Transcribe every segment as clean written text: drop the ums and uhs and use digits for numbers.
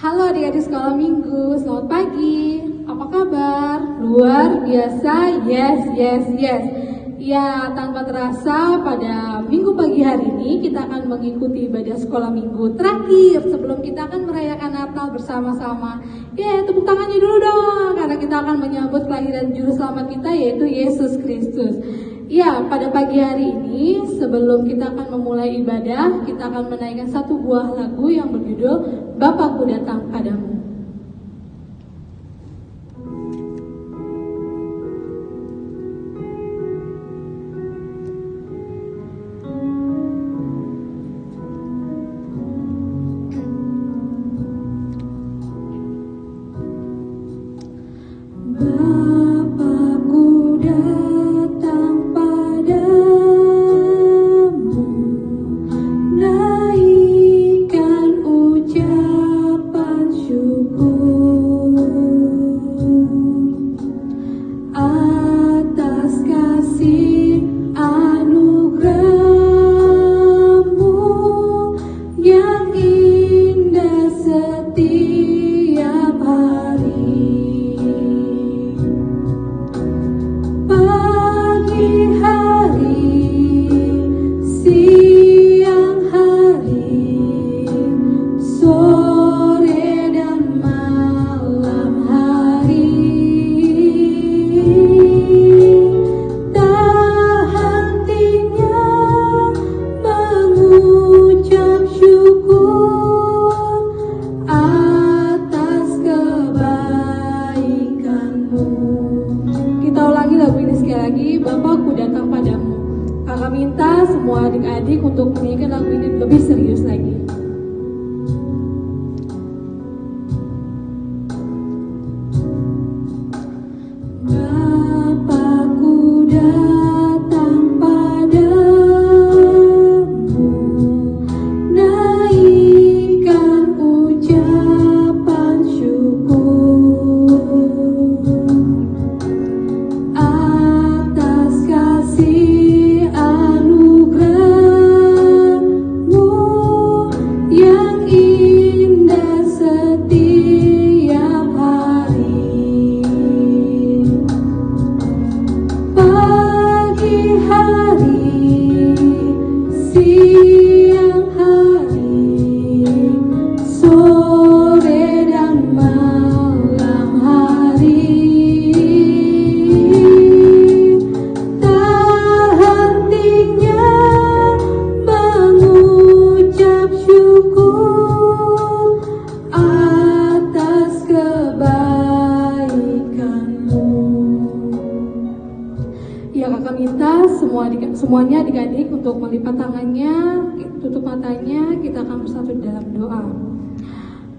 Halo adik-adik sekolah minggu, selamat pagi. Apa kabar? Luar biasa, yes. Ya, tanpa terasa pada minggu pagi hari ini kita akan mengikuti ibadah sekolah minggu terakhir sebelum kita akan merayakan Natal bersama-sama. Ya, tepuk tangannya dulu dong, karena kita akan menyambut kelahiran juru selamat kita yaitu Yesus Kristus. Ya, pada pagi hari ini sebelum kita akan memulai ibadah, kita akan menaikkan satu buah lagu yang berjudul Bapakku Datang Padamu. Bapakku datang padamu. Kakak minta semua adik-adik untuk menyanyikan lagu ini lebih serius lagi. Bapakku datang padamu, naikkan ucapan syukur. Semuanya adik-adik untuk melipat tangannya, tutup matanya, kita akan bersatu dalam doa.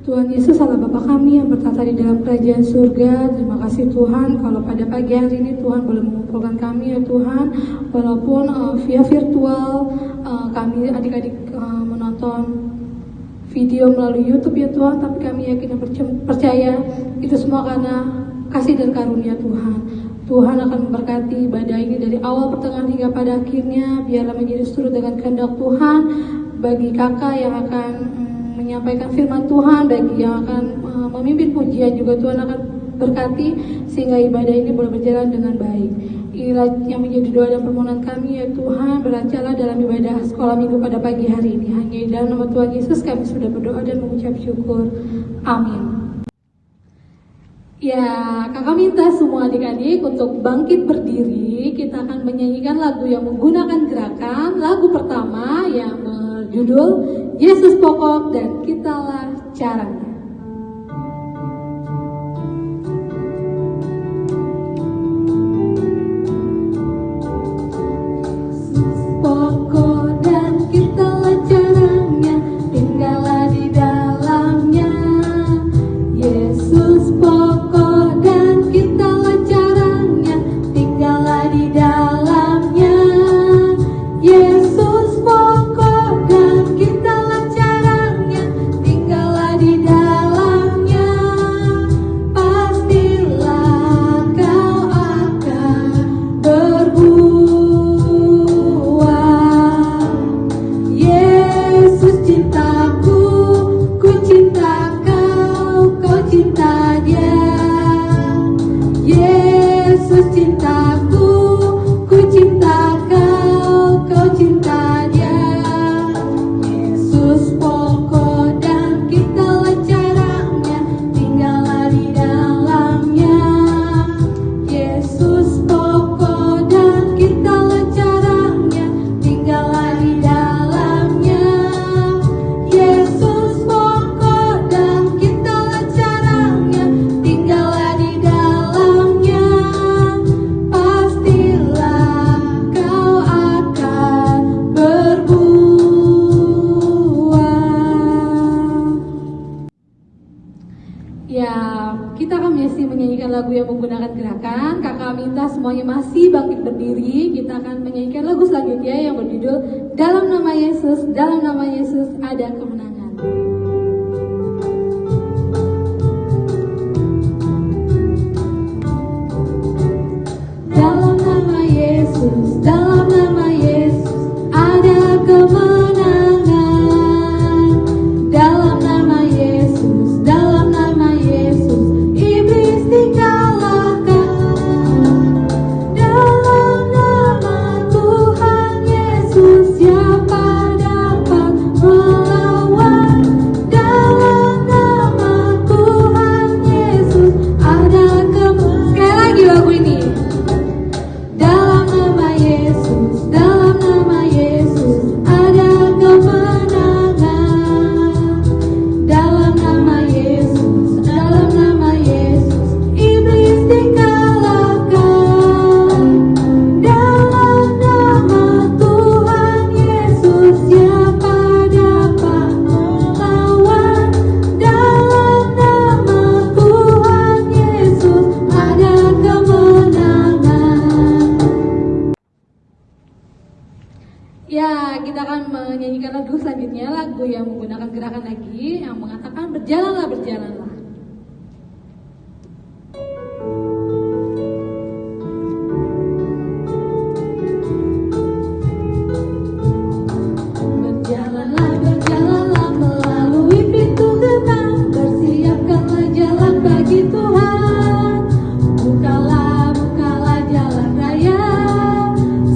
Tuhan Yesus Allah Bapa kami yang bertata di dalam kerajaan surga, terima kasih Tuhan kalau pada pagi hari ini Tuhan boleh mengumpulkan kami ya Tuhan, walaupun via virtual kami adik-adik menonton video melalui YouTube ya Tuhan, tapi kami yakin dan percaya itu semua karena kasih dan karunia Tuhan. Tuhan akan memberkati ibadah ini dari awal, pertengahan hingga pada akhirnya. Biarlah menjadi seturut dengan kehendak Tuhan bagi kakak yang akan menyampaikan firman Tuhan, bagi yang akan memimpin pujian juga Tuhan akan berkati sehingga ibadah ini boleh berjalan dengan baik. Inilah yang menjadi doa dan permohonan kami ya Tuhan, berancalah dalam ibadah sekolah minggu pada pagi hari ini. Hanya di dalam nama Tuhan Yesus kami sudah berdoa dan mengucap syukur. Amin. Ya, kakak minta semua adik-adik untuk bangkit berdiri. Kita akan menyanyikan lagu yang menggunakan gerakan. Lagu pertama yang berjudul Yesus Pokok dan Kitalah Caranya. Yesus pokok dan kita caranya, tinggallah di dalam. cintaku, ku cinta kau, kau cinta dia. Yesus pokok dan kitalah caranya, tinggallah di dalamnya. Yesus pokok dan kitalah caranya, tinggallah di dalamnya. Yesus pokok dan kitalah caranya, tinggallah di dalamnya. Pastilah kau akan berbuah. Ya, kita akan masih menyanyikan lagu yang menggunakan gerakan. Kakak minta semuanya masih bangkit berdiri. Kita akan menyanyikan lagu selanjutnya yang berjudul Dalam Nama Yesus, dalam nama Yesus ada kemenangan. Dalam nama Yesus, dalam nama Yesus ada kemenangan. Dalam nama Yesus, dalam nama Yesus iblis dikalahkan. Dalam nama Tuhan Yesus siapa dapat melawan? Dalam nama Tuhan Yesus ada kemenangan. Sekali lagi lagu ini. Dalam nama Yesus, dalam nama Yesus ada kemenangan. Dalam nama Yesus, dalam nama Yesus iblis dikalahkan. Dalam nama Tuhan Yesus siapa dapat melawan? Dalam nama Tuhan Yesus ada kemenangan. Ya, kita akan menyanyikan lagu selanjutnya, lagu yang menggunakan gerakan lagi, yang mengatakan berjalanlah, berjalanlah. Berjalanlah, berjalanlah melalui pintu gerbang, bersiapkanlah jalan bagi Tuhan. Bukalah, bukalah jalan raya,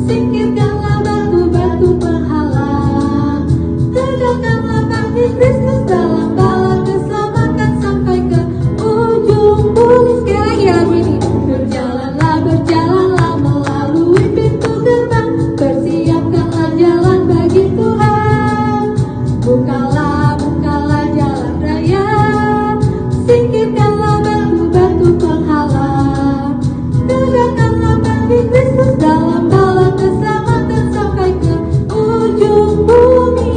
singkirkanlah batu-batu penghalang. Tegakkanlah bangkit Kristus dalam bala keselamatan sampai ke ujung bumi. Sekali lagi lagu ini. Berjalanlah, berjalanlah melalui pintu gerbang, bersiapkanlah jalan bagi Tuhan. Bukalah, bukalah jalan raya, singkirkanlah batu-batu penghalang. Tegakkanlah bangkit Kristus dalam bala keselamatan sampai ke ujung bumi.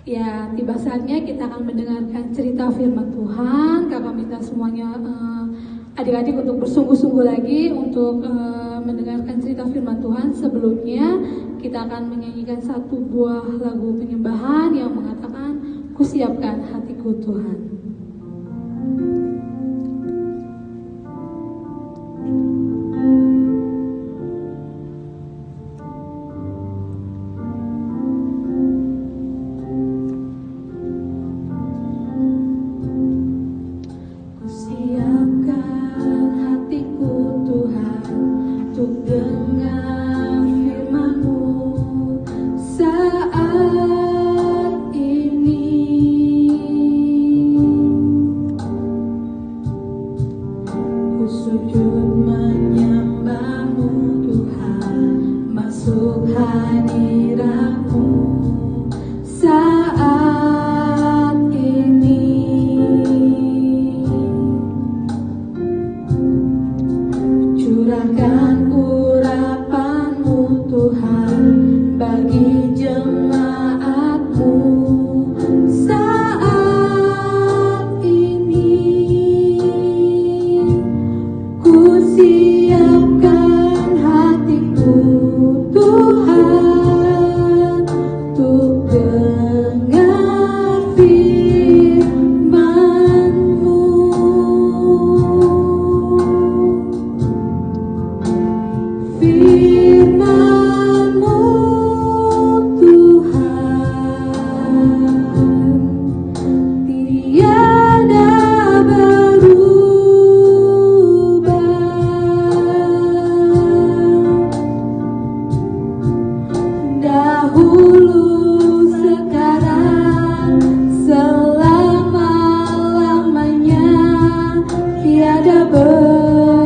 Ya, tiba saatnya kita akan mendengarkan cerita firman Tuhan. Kakak minta semuanya adik-adik untuk bersungguh-sungguh lagi untuk mendengarkan cerita firman Tuhan. Sebelumnya kita akan menyanyikan satu buah lagu penyembahan yang mengatakan kusiapkan hatiku Tuhan. Kusiapkan hatiku Tuhan untuk dengar firman-Mu saat ini. Ku sujud menyembah-Mu Tuhan, masuk hadirat-Mu saat ini. Curahkan urapan-Mu Tuhan bagi jemaat-Mu saat ini. Ku siapkan hatiku Tuhan tiada berubah.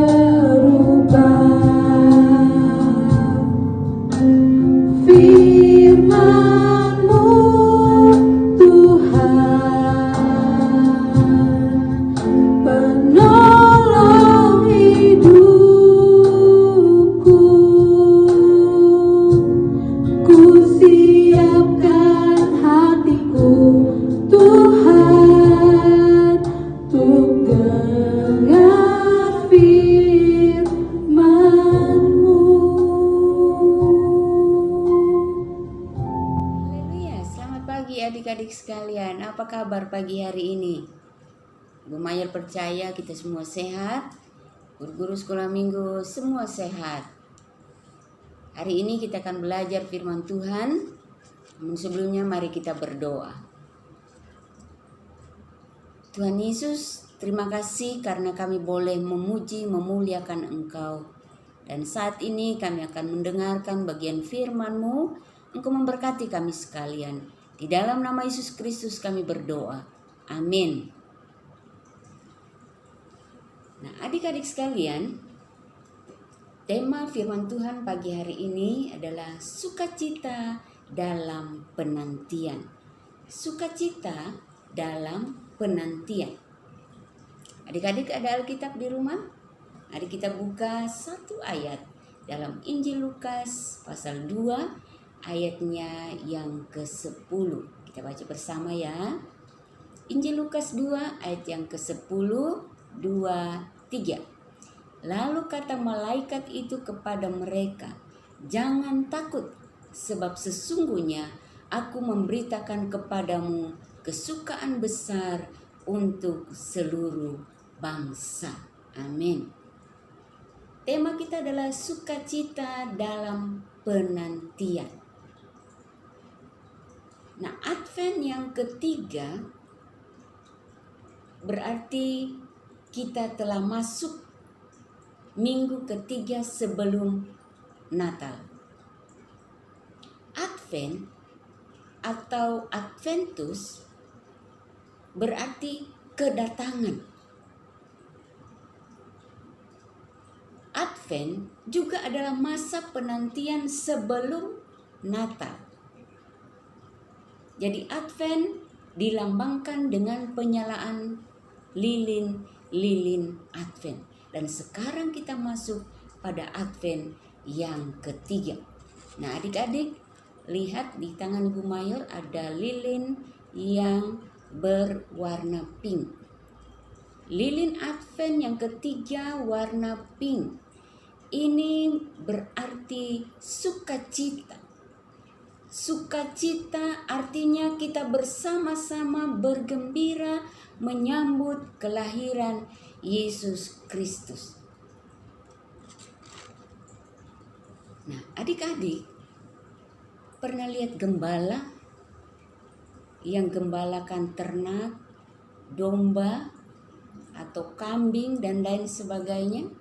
Firman-Mu Tuhan, penolong hidupku. Ku siapkan hatiku Tuhan, untuk dengar firman-Mu. Haleluya, selamat pagi adik-adik sekalian. Apa kabar pagi hari ini? Ibu Mayer percaya kita semua sehat. Guru-guru sekolah minggu semua sehat. Hari ini kita akan belajar firman Tuhan. Namun sebelumnya mari kita berdoa. Tuhan Yesus, terima kasih karena kami boleh memuji, memuliakan Engkau. Dan saat ini kami akan mendengarkan bagian firman-Mu. Engkau memberkati kami sekalian. Di dalam nama Yesus Kristus kami berdoa. Amin. Nah, adik-adik sekalian, tema firman Tuhan pagi hari ini adalah sukacita dalam penantian. Sukacita dalam penantian. Adik-adik ada Alkitab di rumah? Mari kita buka satu ayat dalam Injil Lukas pasal 2 ayatnya yang ke-10. Kita baca bersama ya. Injil Lukas 2 ayat yang ke-10, 2, 3. Lalu kata malaikat itu kepada mereka, "Jangan takut, sebab sesungguhnya aku memberitakan kepadamu kesukaan besar untuk seluruh bangsa." Amin. Tema kita adalah sukacita dalam penantian. Nah, Advent yang ketiga berarti kita telah masuk minggu ketiga sebelum Natal. Advent atau Adventus berarti kedatangan. Advent juga adalah masa penantian sebelum Natal. Jadi Advent dilambangkan dengan penyalaan lilin Advent. Dan sekarang kita masuk pada Advent yang ketiga. Nah, adik-adik, lihat di tangan Ibu Mayor ada lilin yang berwarna pink. Lilin Advent yang ketiga warna pink. Ini berarti sukacita. Sukacita artinya kita bersama-sama bergembira menyambut kelahiran Yesus Kristus. Nah, adik-adik pernah lihat gembala yang gembalakan ternak, domba, atau kambing dan lain sebagainya?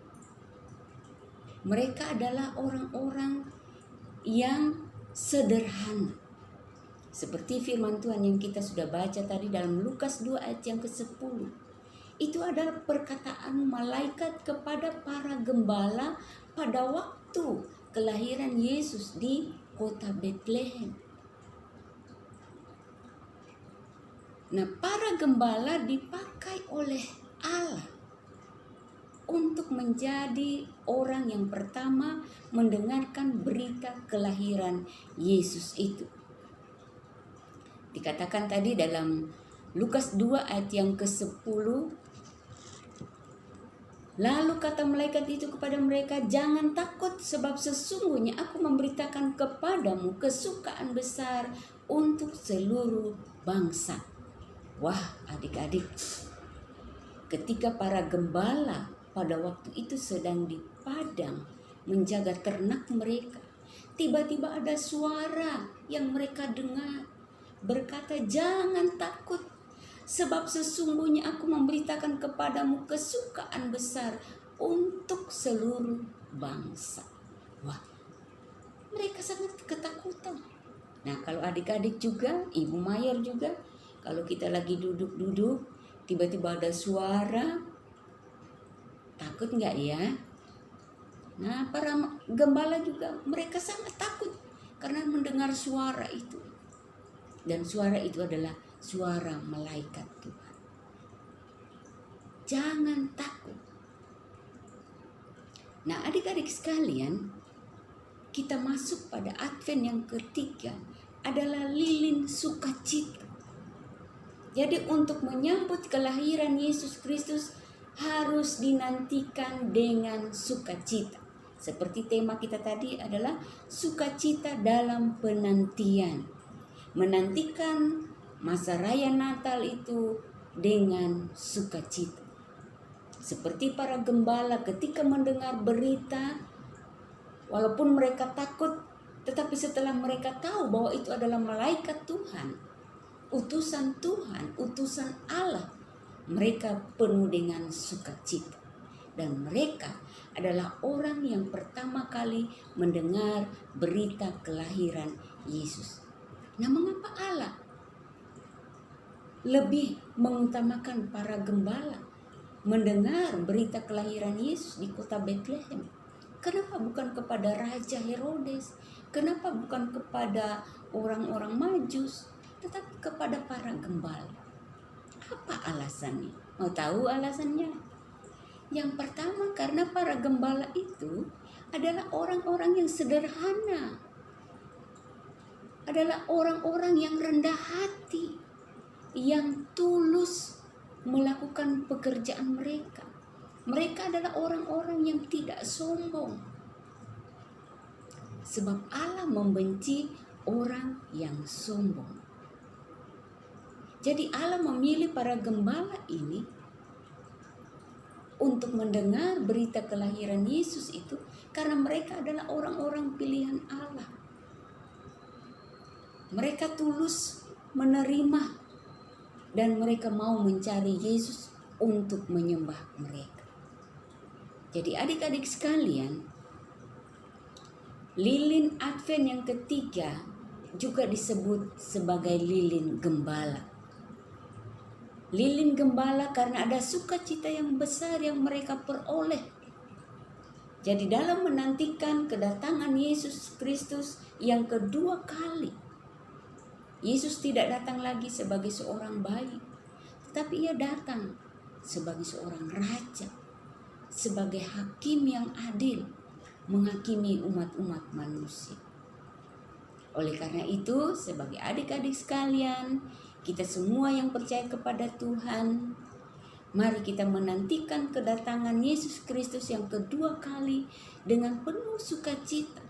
Mereka adalah orang-orang yang sederhana. Seperti firman Tuhan yang kita sudah baca tadi dalam Lukas 2 ayat yang ke-10. Itu adalah perkataan malaikat kepada para gembala pada waktu kelahiran Yesus di kota Betlehem. Nah, para gembala dipakai oleh Allah untuk menjadi orang yang pertama mendengarkan berita kelahiran Yesus itu. Dikatakan tadi dalam Lukas 2 ayat yang ke-10, lalu kata malaikat itu kepada mereka, "Jangan takut, sebab sesungguhnya aku memberitakan kepadamu kesukaan besar untuk seluruh bangsa." Wah, adik-adik, ketika para gembala pada waktu itu sedang di padang menjaga ternak mereka, tiba-tiba ada suara yang mereka dengar berkata, "Jangan takut, sebab sesungguhnya aku memberitakan kepadamu kesukaan besar untuk seluruh bangsa." Wah, mereka sangat ketakutan. Nah, kalau adik-adik juga, Ibu Mayer juga, kalau kita lagi duduk-duduk, tiba-tiba ada suara Takut nggak ya? Nah, para gembala juga mereka sangat takut karena mendengar suara itu. Dan suara itu adalah suara malaikat Tuhan. Jangan takut. Nah, adik-adik sekalian, kita masuk pada Advent yang ketiga adalah lilin sukacita. Jadi untuk menyambut kelahiran Yesus Kristus harus dinantikan dengan sukacita. Seperti tema kita tadi adalah sukacita dalam penantian. Menantikan masa raya Natal itu dengan sukacita. Seperti para gembala ketika mendengar berita, walaupun mereka takut, tetapi setelah mereka tahu bahwa itu adalah malaikat Tuhan, utusan Tuhan, utusan Allah, mereka penuh dengan sukacita. Dan mereka adalah orang yang pertama kali mendengar berita kelahiran Yesus. Nah, mengapa Allah lebih mengutamakan para gembala mendengar berita kelahiran Yesus di kota Betlehem? Kenapa bukan kepada Raja Herodes? Kenapa bukan kepada orang-orang Majus? Tetapi kepada para gembala. Apa alasannya? Mau tahu alasannya? Yang pertama, karena para gembala itu adalah orang-orang yang sederhana. Adalah orang-orang yang rendah hati, yang tulus melakukan pekerjaan mereka. Mereka adalah orang-orang yang tidak sombong. Sebab Allah membenci orang yang sombong. Jadi Allah memilih para gembala ini untuk mendengar berita kelahiran Yesus itu karena mereka adalah orang-orang pilihan Allah. Mereka tulus menerima dan mereka mau mencari Yesus untuk menyembah mereka. Jadi adik-adik sekalian, lilin Advent yang ketiga juga disebut sebagai lilin gembala. Lilin gembala karena ada sukacita yang besar yang mereka peroleh. Jadi dalam menantikan kedatangan Yesus Kristus yang kedua kali, Yesus tidak datang lagi sebagai seorang bayi, tetapi ia datang sebagai seorang raja, sebagai hakim yang adil, menghakimi umat-umat manusia. Oleh karena itu, sebagai adik-adik sekalian, kita semua yang percaya kepada Tuhan, mari kita menantikan kedatangan Yesus Kristus yang kedua kali dengan penuh sukacita.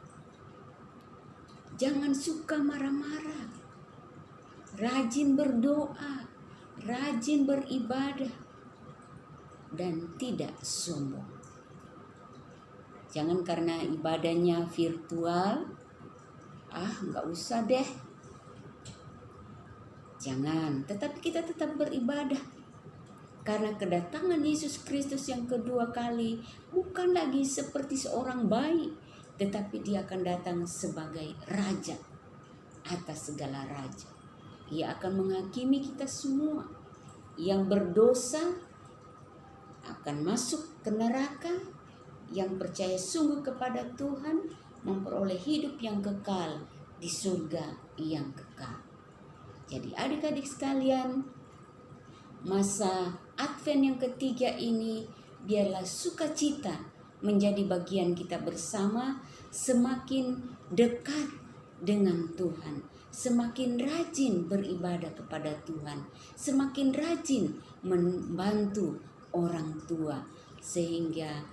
Jangan suka marah-marah, rajin berdoa, rajin beribadah, dan tidak sombong. Jangan karena ibadahnya virtual, nggak usah deh. Jangan, tetapi kita tetap beribadah. Karena kedatangan Yesus Kristus yang kedua kali bukan lagi seperti seorang bayi, tetapi dia akan datang sebagai raja atas segala raja. Ia akan menghakimi kita semua. Yang berdosa akan masuk ke neraka, yang percaya sungguh kepada Tuhan memperoleh hidup yang kekal di surga yang kekal. Jadi adik-adik sekalian, masa Advent yang ketiga ini biarlah sukacita menjadi bagian kita bersama, semakin dekat dengan Tuhan, semakin rajin beribadah kepada Tuhan, semakin rajin membantu orang tua, sehingga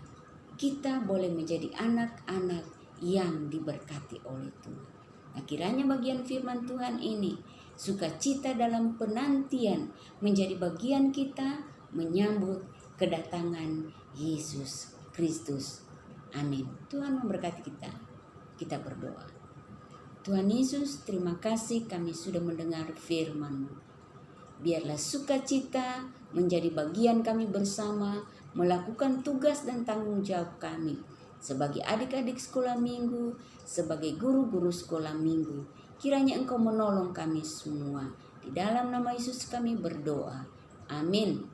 kita boleh menjadi anak-anak yang diberkati oleh Tuhan. Nah, kiranya bagian firman Tuhan ini, sukacita dalam penantian, menjadi bagian kita menyambut kedatangan Yesus Kristus. Amin. Tuhan memberkati kita. Kita berdoa. Tuhan Yesus, terima kasih kami sudah mendengar firman-Mu. Biarlah sukacita menjadi bagian kami bersama, melakukan tugas dan tanggung jawab kami sebagai adik-adik sekolah minggu, sebagai guru-guru sekolah minggu. Kiranya Engkau menolong kami semua. Di dalam nama Yesus kami berdoa. Amin.